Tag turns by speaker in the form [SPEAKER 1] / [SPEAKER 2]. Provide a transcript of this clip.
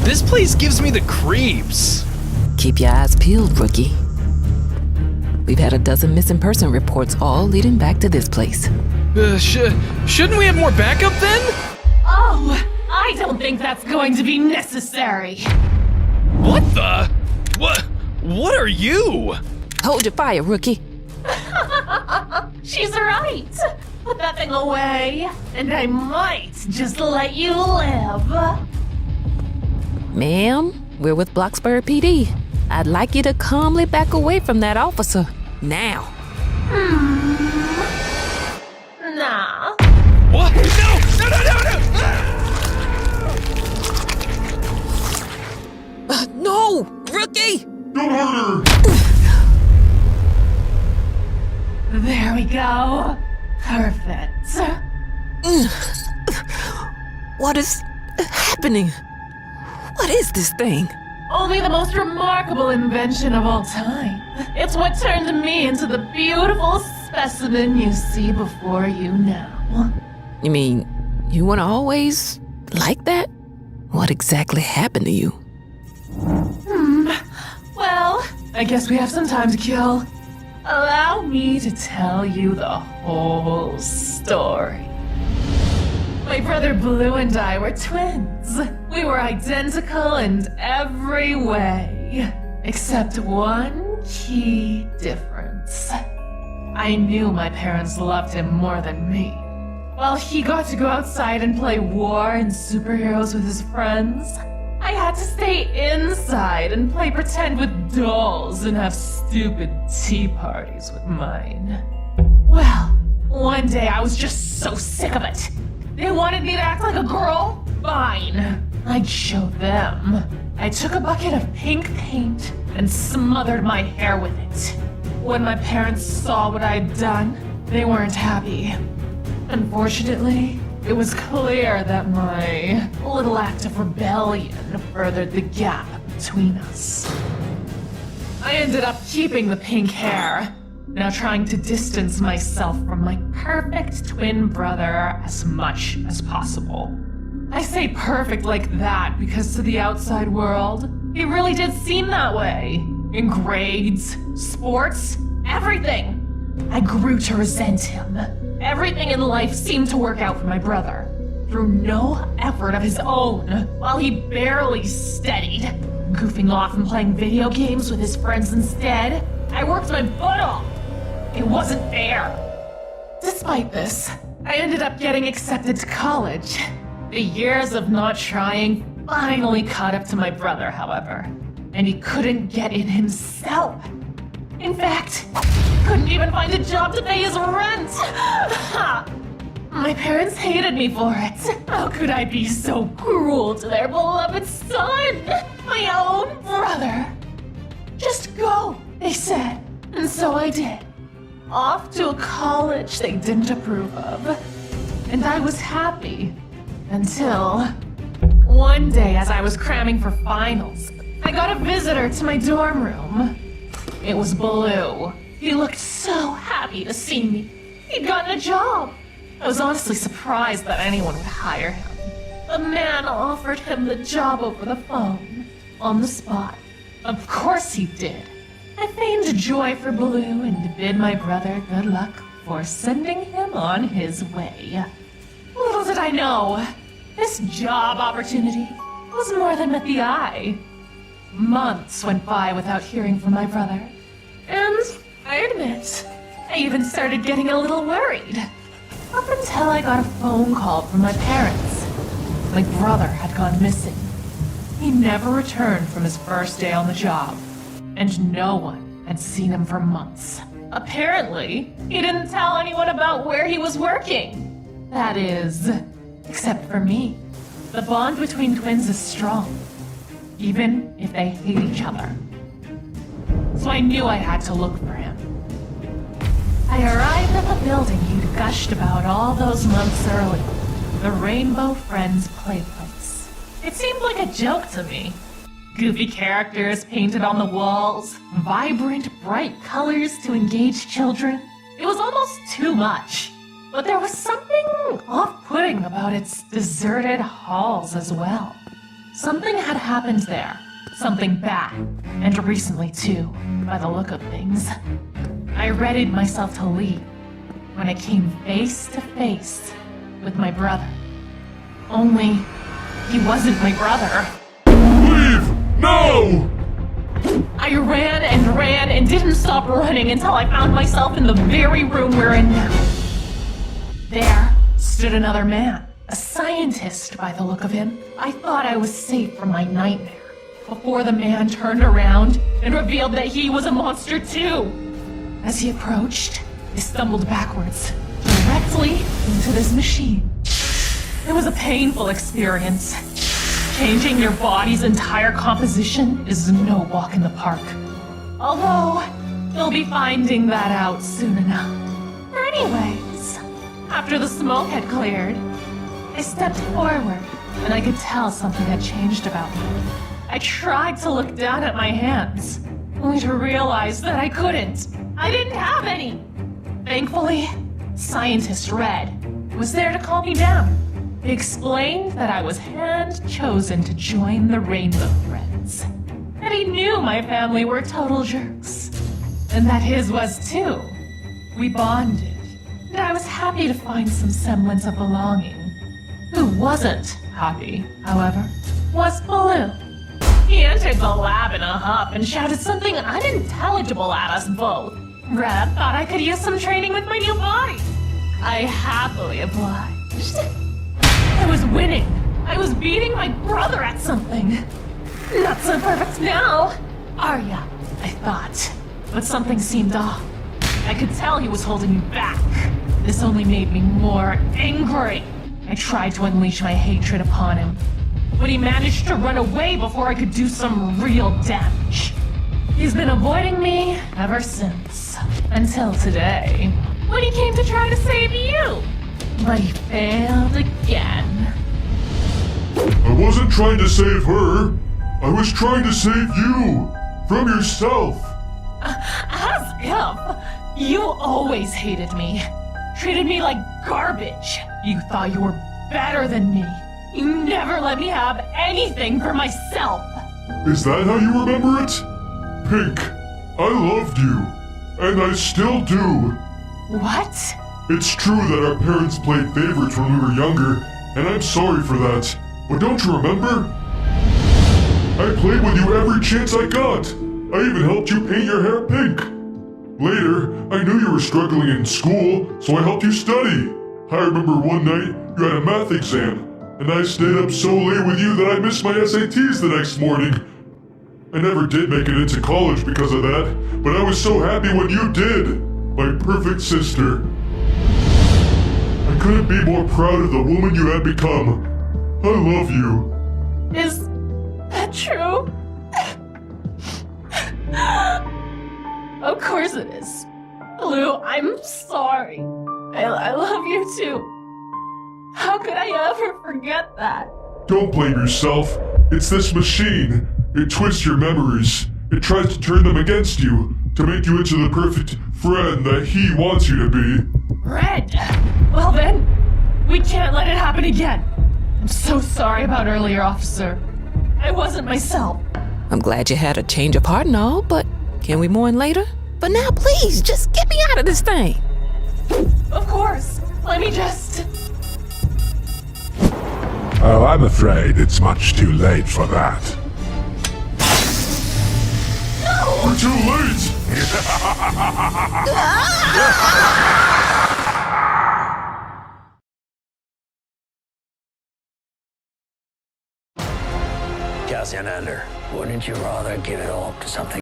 [SPEAKER 1] This place gives me the creeps.
[SPEAKER 2] Keep your eyes peeled, rookie. We've had a dozen missing person reports, all leading back to this place.
[SPEAKER 1] Shouldn't we have more backup then?
[SPEAKER 3] Oh, I don't think that's going to be necessary.
[SPEAKER 1] What the? What are you?
[SPEAKER 2] Hold your fire, rookie.
[SPEAKER 3] She's right. Put that thing away, and I might just let you live.
[SPEAKER 2] Ma'am, we're with Bloxburg PD. I'd like you to calmly back away from that officer. Now.
[SPEAKER 3] Nah.
[SPEAKER 1] What? No!
[SPEAKER 2] No! Rookie!
[SPEAKER 4] Don't hurt her!
[SPEAKER 3] There we go. Perfect.
[SPEAKER 2] What is happening? What is this thing?
[SPEAKER 3] Only the most remarkable invention of all time. It's what turned me into the beautiful specimen you see before you now.
[SPEAKER 2] You mean, you weren't always like that? What exactly happened to you?
[SPEAKER 3] Well, I guess we have some time to kill. Allow me to tell you the whole story. My brother Blue and I were twins. We were identical in every way, except one key difference. I knew my parents loved him more than me. While he got to go outside and play war and superheroes with his friends, I had to stay inside and play pretend with dolls and have stupid tea parties with mine. Well, one day I was just so sick of it. They wanted me to act like a girl? Fine. I'd show them. I took a bucket of pink paint and smothered my hair with it. When my parents saw what I'd done, they weren't happy. Unfortunately, it was clear that my little act of rebellion furthered the gap between us. I ended up keeping the pink hair, now trying to distance myself from my perfect twin brother as much as possible. I say perfect like that because to the outside world, he really did seem that way. In grades, sports, everything. I grew to resent him. Everything in life seemed to work out for my brother, through no effort of his own, while he barely steadied, goofing off and playing video games with his friends instead. I worked my butt off. It wasn't fair. Despite this, I ended up getting accepted to college. The years of not trying finally caught up to my brother, however, and he couldn't get in himself. In fact, he couldn't even find a job to pay his rent. My parents hated me for it. How could I be so cruel to their beloved son? My own brother. Just go, they said, and so I did. Off to a college they didn't approve of. And I was happy. Until one day as I was cramming for finals, I got a visitor to my dorm room. It was Blue. He looked so happy to see me. He'd gotten a job. I was honestly surprised that anyone would hire him. The man offered him the job over the phone, on the spot. Of course he did. I feigned joy for Blue and bid my brother good luck for sending him on his way. Little did I know, this job opportunity was more than met the eye. Months went by without hearing from my brother. And I admit, I even started getting a little worried. Up until I got a phone call from my parents. My brother had gone missing. He never returned from his first day on the job, and no one had seen him for months. Apparently, he didn't tell anyone about where he was working. That is, except for me. The bond between twins is strong, even if they hate each other. So I knew I had to look for him. I arrived at the building he'd gushed about all those months earlier, the Rainbow Friends Play Place. It seemed like a joke to me. Goofy characters painted on the walls, vibrant, bright colors to engage children. It was almost too much. But there was something off-putting about its deserted halls as well. Something had happened there. Something bad. And recently, too, by the look of things. I readied myself to leave when I came face to face with my brother. Only, he wasn't my brother.
[SPEAKER 4] Leave! No!
[SPEAKER 3] I ran and didn't stop running until I found myself in the very room we're in now. There stood another man, a scientist by the look of him. I thought I was safe from my nightmare before the man turned around and revealed that he was a monster too. As he approached, I stumbled backwards, directly into this machine. It was a painful experience. Changing your body's entire composition is no walk in the park. Although, you'll be finding that out soon enough. Anyways, after the smoke had cleared, I stepped forward, and I could tell something had changed about me. I tried to look down at my hands, only to realize that I couldn't. I didn't have any. Thankfully, Scientist Red was there to calm me down. He explained that I was hand-chosen to join the Rainbow Friends, that he knew my family were total jerks, and that his was too. We bonded, and I was happy to find some semblance of belonging. Who wasn't happy, however, was Baloo. He entered the lab in a huff and shouted something unintelligible at us both. Red thought I could use some training with my new body. I happily obliged. I was winning. I was beating my brother at something. Not so perfect now. Arya, I thought. But something seemed off. I could tell he was holding me back. This only made me more angry. I tried to unleash my hatred upon him, but he managed to run away before I could do some real damage. He's been avoiding me ever since, until today, when he came to try to save you. But he failed again.
[SPEAKER 4] I wasn't trying to save her. I was trying to save you. From yourself.
[SPEAKER 3] As if. You always hated me. Treated me like garbage. You thought you were better than me. You never let me have anything for myself.
[SPEAKER 4] Is that how you remember it? Pink, I loved you. And I still do.
[SPEAKER 3] What?
[SPEAKER 4] It's true that our parents played favorites when we were younger, and I'm sorry for that. But don't you remember? I played with you every chance I got. I even helped you paint your hair pink. Later, I knew you were struggling in school, so I helped you study. I remember one night you had a math exam, and I stayed up so late with you that I missed my SATs the next morning. I never did make it into college because of that, but I was so happy when you did, my perfect sister. I couldn't be more proud of the woman you had become. I love you.
[SPEAKER 3] Is that true? Of course it is. Blue, I'm sorry. I love you too. How could I ever forget that?
[SPEAKER 4] Don't blame yourself. It's this machine. It twists your memories. It tries to turn them against you, to make you into the perfect friend that he wants you to be.
[SPEAKER 3] Red! Well then, we can't let it happen again. I'm so sorry about earlier, officer. I wasn't myself.
[SPEAKER 2] I'm glad you had a change of heart and all, but can we mourn later? But now, please, just get me out of this thing.
[SPEAKER 3] Of course. Let me just...
[SPEAKER 5] Oh, I'm afraid it's much too late for that.
[SPEAKER 4] We're too late!
[SPEAKER 6] Cassian Ender, wouldn't you rather give it all to something